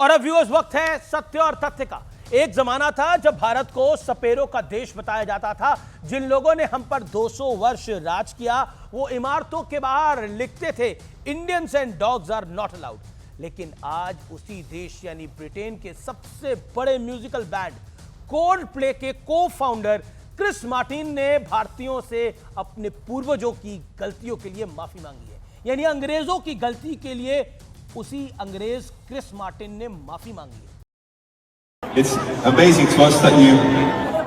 और अब व्यूअर्स वक्त है सत्य और तथ्य का। एक जमाना था जब भारत को सपेरों का देश बताया जाता था। जिन लोगों ने हम पर 200 वर्ष राज किया वो इमारतों के बाहर लिखते थे Indians and dogs are not allowed. लेकिन आज उसी देश यानी ब्रिटेन के सबसे बड़े म्यूजिकल बैंड कोल्डप्ले के को फाउंडर क्रिस मार्टिन ने भारतीयों से अपने पूर्वजों की गलतियों के लिए माफी मांगी है। यानी अंग्रेजों की गलती के लिए उसी अंग्रेज क्रिस मार्टिन ने माफी मांगी है। It's amazing to us that you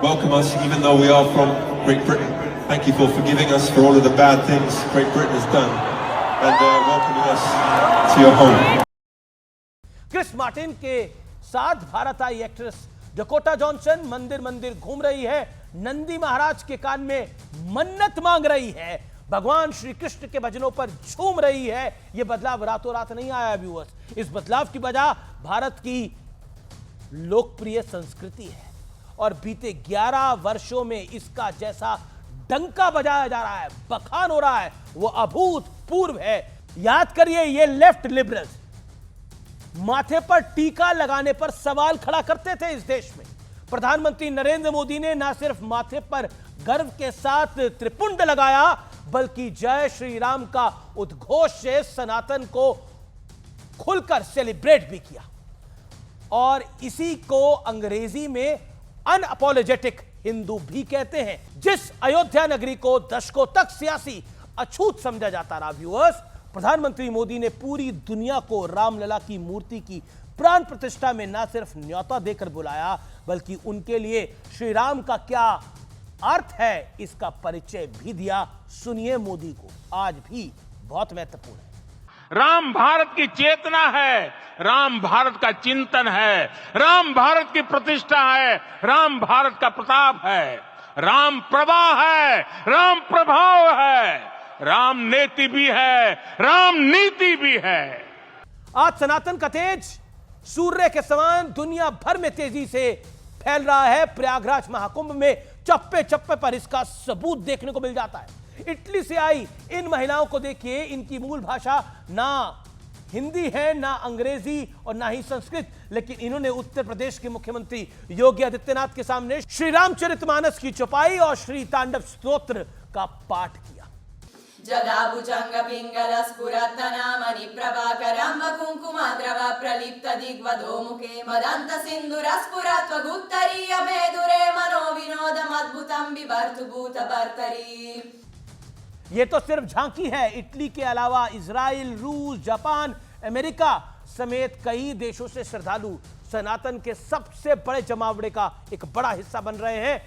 welcome us even though we are from Great Britain. Thank you for forgiving us for all of the bad things Great Britain has done and welcoming us to your home. Chris Martin के साथ भारत आई actress Dakota Johnson मंदिर मंदिर घूम रही है, नंदी महाराज के कान में मन्नत मांग रही है, भगवान श्री कृष्ण के भजनों पर झूम रही है। यह बदलाव रातों रात नहीं आया व्यूअर्स। इस बदलाव की वजह भारत की लोकप्रिय संस्कृति है और बीते 11 वर्षों में इसका जैसा डंका बजाया जा रहा है, बखान हो रहा है, वो अभूतपूर्व है। याद करिए ये लेफ्ट लिबरल्स माथे पर टीका लगाने पर सवाल खड़ा करते थे इस देश में। प्रधानमंत्री नरेंद्र मोदी ने ना सिर्फ माथे पर गर्व के साथ त्रिपुंड लगाया बल्कि जय श्री राम का उद्घोष से सनातन को खुलकर सेलिब्रेट भी किया और इसी को अंग्रेजी में अनअपोलोजेटिक हिंदू भी कहते हैं। जिस अयोध्या नगरी को दशकों तक सियासी अछूत समझा जाता रहा व्यूअर्स, प्रधानमंत्री मोदी ने पूरी दुनिया को रामलला की मूर्ति की प्राण प्रतिष्ठा में न सिर्फ न्योता देकर बुलाया बल्कि उनके लिए श्री राम का क्या अर्थ है इसका परिचय भी दिया। सुनिए मोदी को, आज भी बहुत महत्वपूर्ण है। राम भारत की चेतना है, राम भारत का चिंतन है, राम भारत की प्रतिष्ठा है, राम भारत का प्रताप है, राम प्रवाह है, राम प्रभाव है, राम नेति भी है, राम नीति भी है। आज सनातन का तेज सूर्य के समान दुनिया भर में तेजी से फैल रहा है। प्रयागराज महाकुंभ में चप्पे चप्पे पर इसका सबूत देखने को मिल जाता है। इटली से आई इन महिलाओं को देखिए, इनकी मूल भाषा ना हिंदी है ना अंग्रेजी और ना ही संस्कृत, लेकिन इन्होंने उत्तर प्रदेश के मुख्यमंत्री योगी आदित्यनाथ के सामने श्री रामचरितमानस की चौपाई और श्री तांडव स्तोत्र का पाठ किया। जदाभुजंग पिंगल स्फुरत्तनामणि प्रभाकरं कुंकुमाद्रव प्रलिप्त दिग्वधो मुखे मदंत सिंधुर स्फुरत्वगुत्तरीय मेदुरे मनो विनोदमद्भुतं बिभर्तु भूत भर्तरी। ये तो सिर्फ झांकी है। इटली के अलावा इजराइल, रूस, जापान, अमेरिका समेत कई देशों से श्रद्धालु सनातन के सबसे बड़े जमावड़े का एक बड़ा हिस्सा बन रहे हैं,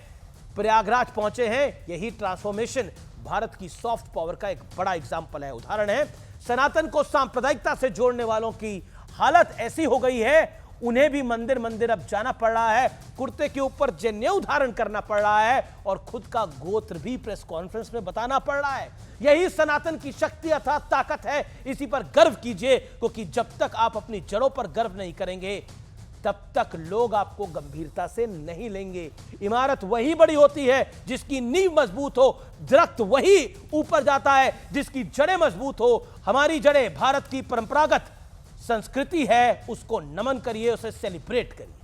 प्रयागराज पहुंचे हैं। यही ट्रांसफॉर्मेशन भारत की सॉफ्ट पावर का एक बड़ा एग्जाम्पल है, उदाहरण है। सनातन को सांप्रदायिकता से जोड़ने वालों की हालत ऐसी हो गई है उन्हें भी मंदिर मंदिर अब जाना पड़ रहा है, कुर्ते के ऊपर जनेऊ धारण करना पड़ रहा है और खुद का गोत्र भी प्रेस कॉन्फ्रेंस में बताना पड़ रहा है। यही सनातन की शक्ति अर्थात ताकत है। इसी पर गर्व कीजिए क्योंकि जब तक आप अपनी जड़ों पर गर्व नहीं करेंगे तब तक लोग आपको गंभीरता से नहीं लेंगे। इमारत वही बड़ी होती है जिसकी नींव मजबूत हो, दरख्त वही ऊपर जाता है जिसकी जड़ें मजबूत हो। हमारी जड़ें भारत की परंपरागत संस्कृति है, उसको नमन करिए, उसे सेलिब्रेट करिए।